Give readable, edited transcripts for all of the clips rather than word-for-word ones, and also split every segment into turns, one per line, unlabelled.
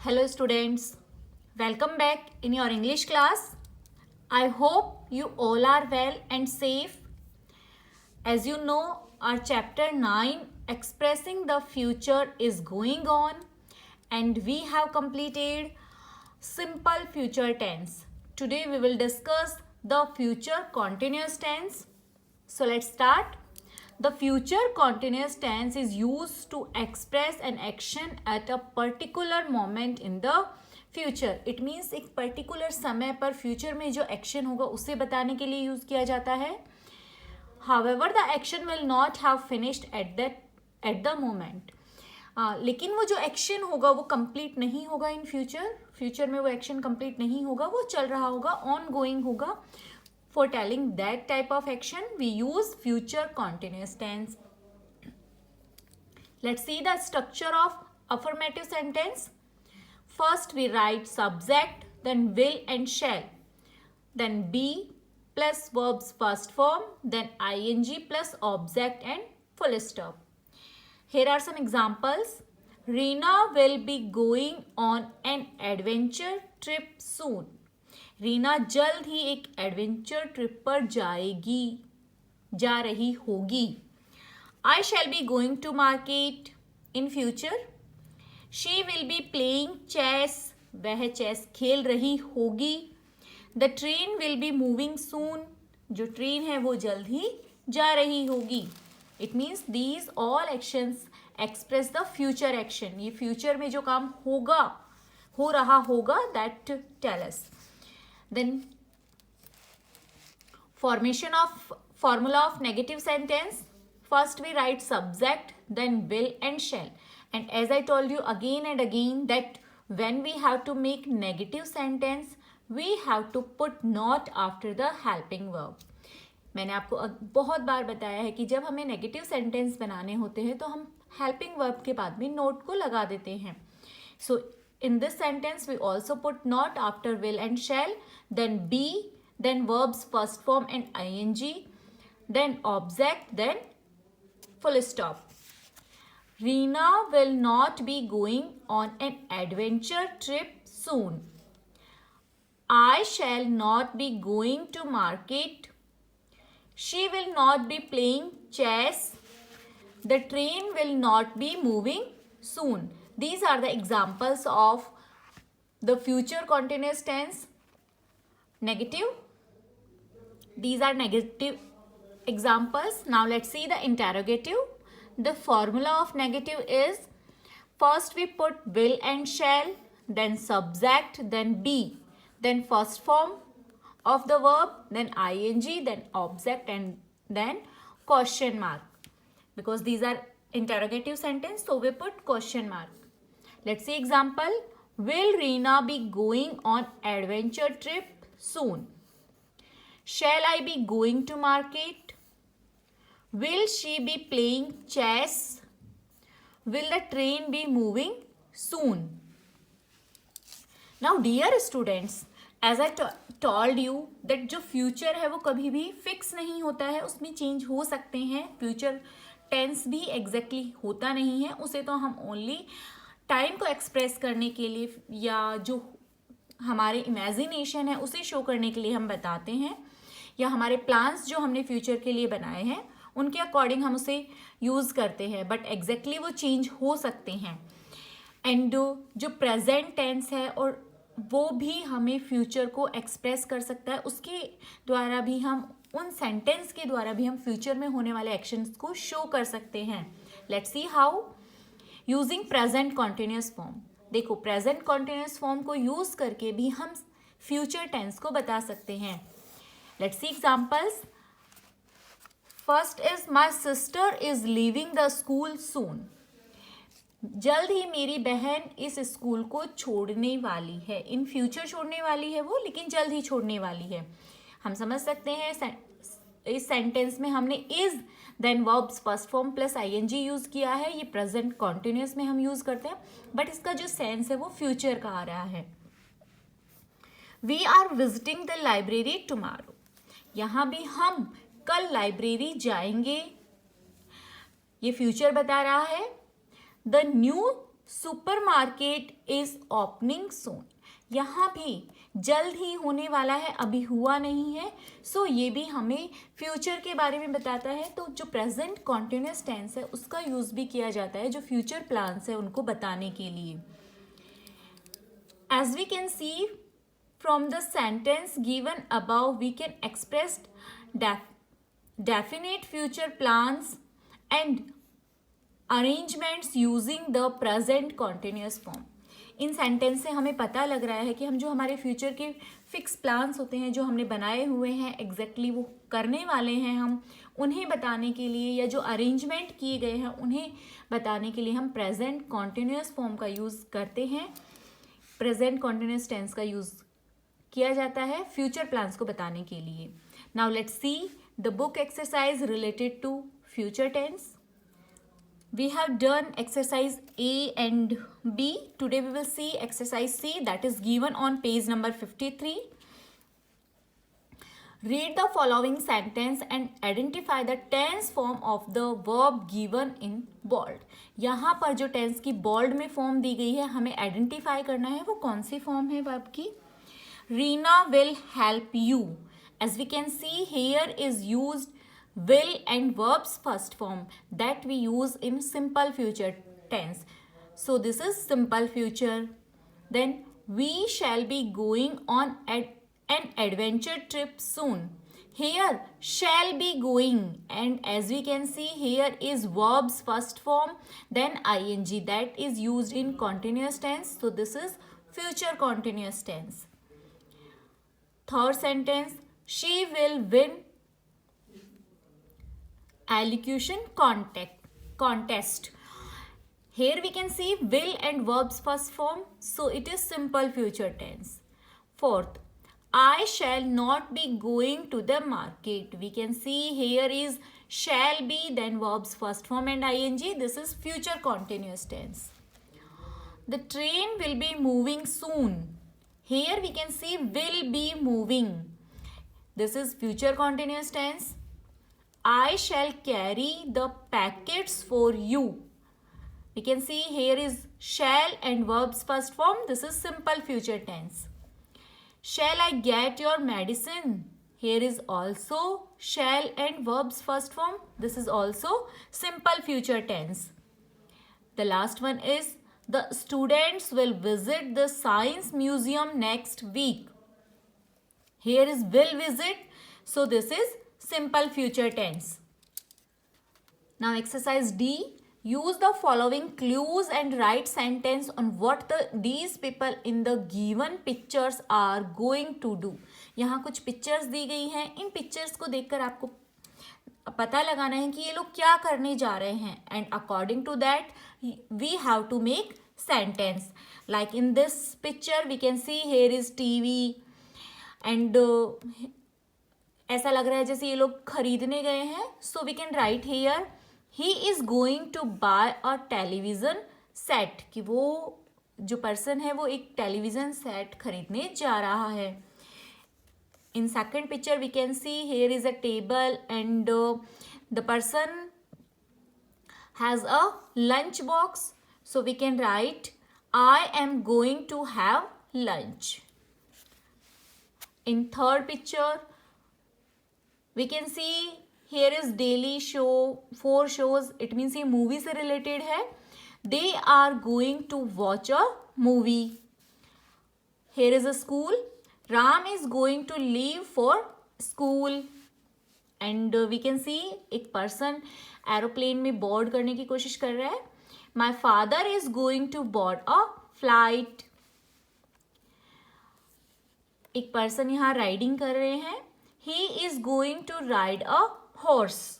Hello students, welcome back in your English class. I hope you all are well and safe. As you know, our chapter 9 expressing the future is going on and we have completed simple future tense. Today we will discuss the future continuous tense. So let's start. The future continuous tense is used to express an action at a particular moment in the future. It means एक particular समय पर future में जो action होगा उसे बताने के लिए use किया जाता है. However, the action will not have finished at the moment. लेकिन वो जो एक्शन होगा वो कंप्लीट नहीं होगा इन फ्यूचर में वो एक्शन कंप्लीट नहीं होगा, वो चल रहा होगा, ऑन गोइंग होगा. For telling that type of action, we use future continuous tense. Let's see the structure of affirmative sentence. First, we write subject, then will and shall, then be plus verbs first form, then ing plus object and full stop. Here are some examples. Reena will be going on an adventure trip soon. Reena जल्द ही एक adventure trip पर जा रही होगी. I shall be going to market in future. She will be playing chess. वह chess खेल रही होगी. The train will be moving soon. जो ट्रेन है वो जल्द ही जा रही होगी. It means these all actions express the future action. ये फ्यूचर में जो काम हो रहा होगा that tell us. Then formula of negative sentence. First we write subject, then will and shall. And as I told you again and again that when we have to make negative sentence, we have to put not after the helping verb. मैंने आपको बहुत बार बताया है कि जब हमें negative sentence बनाने होते हैं तो हम हेल्पिंग वर्ब के बाद में नोट को लगा देते हैं. सो in this sentence, we also put not after will and shall, then be, then verbs first form and ing, then object, then full stop. Reena will not be going on an adventure trip soon. I shall not be going to market. She will not be playing chess. The train will not be moving soon. These are the examples of the future continuous tense. Negative. These are negative examples. Now let's see the interrogative. The formula of negative is first we put will and shall, then subject, then be, then first form of the verb, then ing, then object and then question mark. Because these are interrogative sentence, so we put question mark. Let's see example. Will Reena be going on adventure trip soon? Shall I be going to market? Will she be playing chess? Will the train be moving soon? Now dear students, as I told you that जो future है वो कभी भी fix नहीं होता है, उसमें change हो सकते हैं. Future tense भी exactly होता नहीं है, उसे तो हम only टाइम को एक्सप्रेस करने के लिए या जो हमारे इमेजिनेशन है उसे शो करने के लिए हम बताते हैं, या हमारे प्लान्स जो हमने फ्यूचर के लिए बनाए हैं उनके अकॉर्डिंग हम उसे यूज़ करते हैं. बट एग्जैक्टली वो चेंज हो सकते हैं. एंड जो प्रेजेंट टेंस है और वो भी हमें फ्यूचर को एक्सप्रेस कर सकता है. उसके द्वारा भी हम उन सेंटेंस के द्वारा भी हम फ्यूचर में होने वाले एक्शंस को शो कर सकते हैं. Let's see how. Using present continuous form. देखो प्रेजेंट कॉन्टिन्यूस फॉर्म को यूज करके भी हम फ्यूचर टेंस को बता सकते हैं. Let's see examples. First is my sister is leaving the school soon. जल्द ही मेरी बहन इस स्कूल को छोड़ने वाली है. इन फ्यूचर छोड़ने वाली है वो, लेकिन जल्द ही छोड़ने वाली है. हम समझ सकते हैं इस सेंटेंस में हमने is then verbs first form plus ing use किया है. ये प्रेजेंट कॉन्टिन्यूस में हम यूज करते हैं, बट इसका जो सेंस है वो फ्यूचर का आ रहा है. We are visiting the library tomorrow. यहाँ भी हम कल लाइब्रेरी जाएंगे, ये फ्यूचर बता रहा है. The new supermarket is opening soon. यहाँ भी जल्द ही होने वाला है, अभी हुआ नहीं है। सो ये भी हमें फ्यूचर के बारे में बताता है। तो जो प्रेजेंट कॉन्टिन्यूस टेंस है उसका यूज़ भी किया जाता है जो फ्यूचर प्लान्स है उनको बताने के लिए। As we can see from the sentence given above, we can express definite future plans and arrangements using the present continuous form. In sentence से हमें पता लग रहा है कि हम जो हमारे फ्यूचर के फिक्स प्लान्स होते हैं जो हमने बनाए हुए हैं एग्जैक्टली वो करने वाले हैं हम उन्हें बताने के लिए, या जो अरेंजमेंट किए गए हैं उन्हें बताने के लिए हम प्रेजेंट कॉन्टिन्यूस फॉर्म का यूज़ करते हैं। प्रेजेंट कॉन्टिन्यूस टेंस का यूज़ किया जाता है फ्यूचर प्लान्स को बताने के लिए। Now let's see the book exercise related to future tense. We have done exercise A and B. Today we will see exercise C that is given on page number 53. Read the following sentence and identify the tense form of the verb given in bold. यहाँ पर जो tense की bold में form दी गई है हमें identify करना है वो कौन सी फॉर्म है वर्ब की। Rina will help you. As we can see here is used will and verbs first form that we use in simple future tense. So this is simple future. Then we shall be going on an adventure trip soon. Here shall be going, and as we can see here is verbs first form then ing that is used in continuous tense. So this is future continuous tense. Third sentence, she will win elocution contest. Here we can see will and verbs first form, so it is simple future tense. Fourth, I shall not be going to the market. We can see here is shall be then verbs first form and ing. This is future continuous tense. The train will be moving soon. Here we can see will be moving. This is future continuous tense. I shall carry the packets for you. We can see here is shall and verbs first form. This is simple future tense. Shall I get your medicine? Here is also shall and verbs first form. This is also simple future tense. The last one is the students will visit the science museum next week. Here is will visit, so this is simple future tense. Now exercise D. Use the following clues and write sentence on what these people in the given pictures are going to do. यहाँ कुछ pictures दी गई हैं, इन pictures को देखकर आपको पता लगाना है कि ये लोग क्या करने जा रहे हैं, and according to that we have to make sentence. Like in this picture we can see here is TV and ऐसा लग रहा है जैसे ये लोग खरीदने गए हैं. So we can write here he is going to buy a television set, कि वो जो पर्सन है वो एक टेलीविजन सेट खरीदने जा रहा है. In second picture we can see here is a table and the person has a lunch box. So we can write I am going to have lunch. In third picture we can see here is daily show, 4 shows. It means ये movie से related है. They are going to watch a movie. Here is a school. Ram is going to leave for school. And we can see एक person aeroplane में board करने की कोशिश कर रहा है. My father is going to board a flight. एक person यहाँ riding कर रहे हैं. He is going to ride a horse.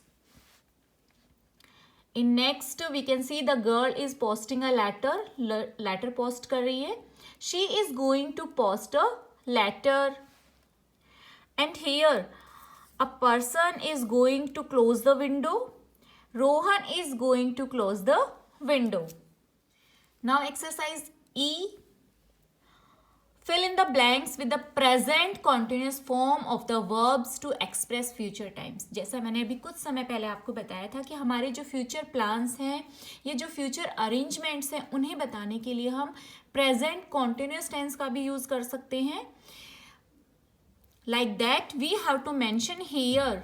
In next we can see the girl is posting a letter. Letter post कर रही है. She is going to post a letter. And here a person is going to close the window. Rohan is going to close the window. Now exercise E. fill in the blanks with the present continuous form of the verbs to express future times. जैसा मैंने अभी कुछ समय पहले आपको बताया था कि हमारे जो फ्यूचर प्लान्स हैं या जो फ्यूचर अरेंजमेंट्स हैं उन्हें बताने के लिए हम प्रेजेंट कॉन्टिन्यूस टेंस का भी यूज कर सकते हैं. Like that we have to mention here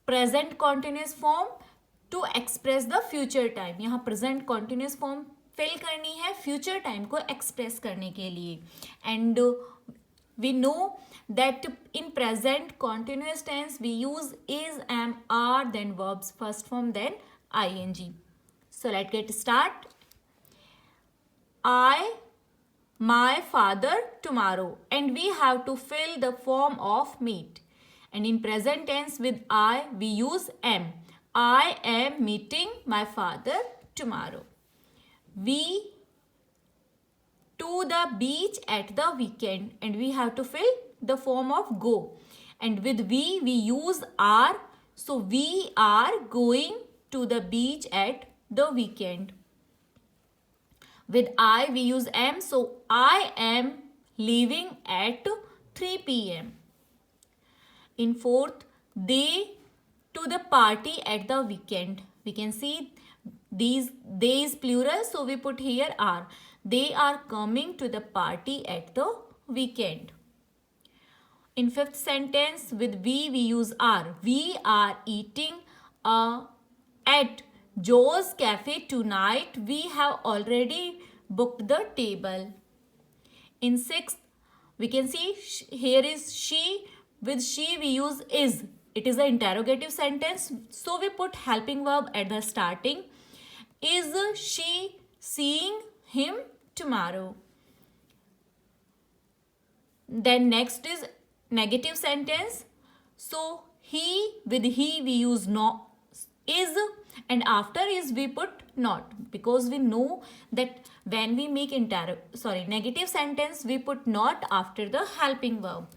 present continuous form to express the future time. यहाँ present continuous form fill करनी है future time को express करने के लिए. And we know that in present continuous tense we use is, am, are, then verbs first form, then ing. So let's get start. I, my father tomorrow, and we have to fill the form of meet. And in present tense with I we use am. I am meeting my father tomorrow. We to the beach at the weekend, and we have to fill the form of go. And with we use are, so we are going to the beach at the weekend. With I we use am, so I am leaving at 3 p.m. In fourth, they to the party at the weekend. We can see these, they is plural, so we put here are. They are coming to the party at the weekend. In fifth sentence with we use are. We are eating at Joe's cafe tonight. We have already booked the table. In sixth, we can see here is she. With she we use is. It is an interrogative sentence, so we put helping verb at the starting. Is she seeing him tomorrow? Then next is negative sentence. So he, with he we use no is, and after is we put not, because we know that when we make negative sentence we put not after the helping verb.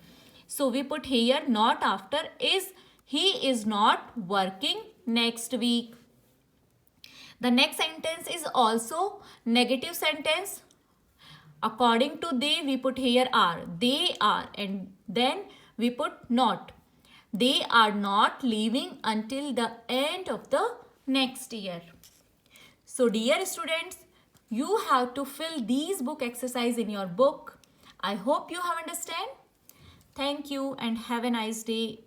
So we put here not after is. He is not working next week. The next sentence is also negative sentence. According to they we put here are. They are, and then we put not. They are not leaving until the end of the next year. So dear students, you have to fill these book exercise in your book. I hope you have understand. Thank you and have a nice day.